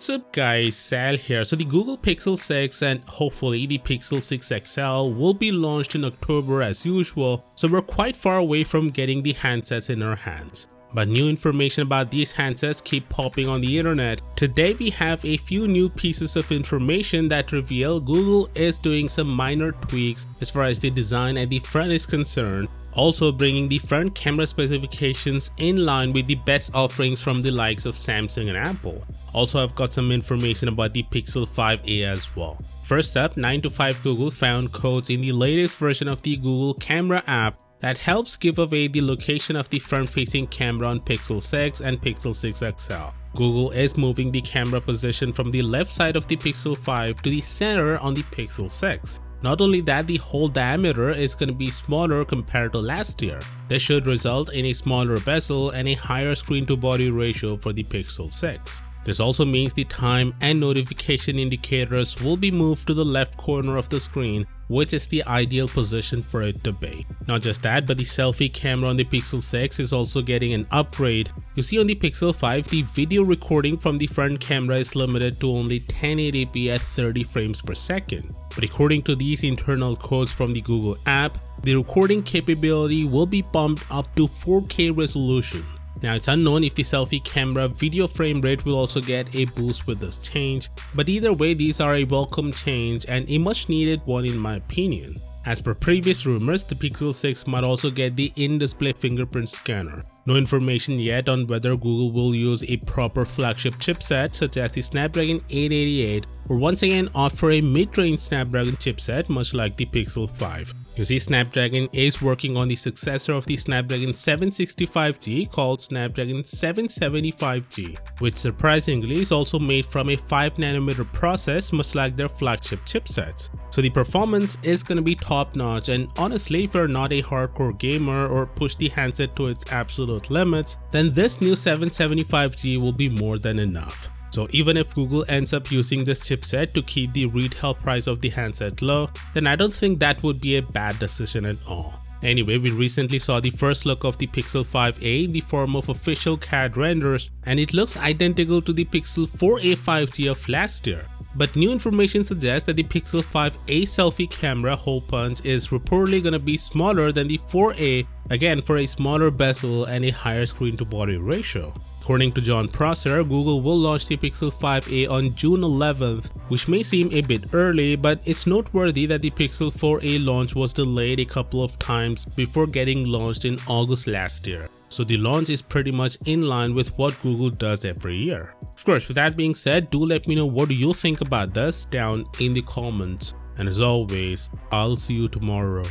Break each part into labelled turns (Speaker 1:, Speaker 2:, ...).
Speaker 1: What's up guys, Sal here. So the Google Pixel 6 and hopefully the Pixel 6 XL will be launched in October as usual, so we're quite far away from getting the handsets in our hands. But new information about these handsets keep popping on the internet. Today we have a few new pieces of information that reveal Google is doing some minor tweaks as far as the design at the front is concerned, also bringing the front camera specifications in line with the best offerings from the likes of Samsung and Apple. Also, I've got some information about the Pixel 5a as well. First up, 9to5 Google found codes in the latest version of the Google Camera app that helps give away the location of the front-facing camera on Pixel 6 and Pixel 6 XL. Google is moving the camera position from the left side of the Pixel 5 to the center on the Pixel 6. Not only that, the whole diameter is going to be smaller compared to last year. This should result in a smaller bezel and a higher screen-to-body ratio for the Pixel 6. This also means the time and notification indicators will be moved to the left corner of the screen, which is the ideal position for it to be. Not just that, but the selfie camera on the Pixel 6 is also getting an upgrade. You see on the Pixel 5, the video recording from the front camera is limited to only 1080p at 30 frames per second. But according to these internal codes from the Google app, the recording capability will be bumped up to 4K resolution. Now it's unknown if the selfie camera video frame rate will also get a boost with this change, but either way these are a welcome change and a much needed one in my opinion. As per previous rumors, the Pixel 6 might also get the in-display fingerprint scanner. No information yet on whether Google will use a proper flagship chipset such as the Snapdragon 888 or once again offer a mid-range Snapdragon chipset much like the Pixel 5. You see, Snapdragon is working on the successor of the Snapdragon 765G called Snapdragon 775G, which surprisingly is also made from a 5nm process much like their flagship chipsets. So the performance is going to be top notch, and honestly if you're not a hardcore gamer or push the handset to its absolute limits, then this new 775G will be more than enough. So even if Google ends up using this chipset to keep the retail price of the handset low, then I don't think that would be a bad decision at all. Anyway, we recently saw the first look of the Pixel 5a in the form of official CAD renders, and it looks identical to the Pixel 4a 5G of last year. But new information suggests that the Pixel 5a selfie camera hole punch is reportedly going to be smaller than the 4a, again for a smaller bezel and a higher screen-to-body ratio. According to John Prosser, Google will launch the Pixel 5a on June 11th, which may seem a bit early, but it's noteworthy that the Pixel 4a launch was delayed a couple of times before getting launched in August last year. So the launch is pretty much in line with what Google does every year. Of course, with that being said, do let me know what do you think about this down in the comments. And as always, I'll see you tomorrow.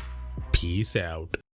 Speaker 1: Peace out.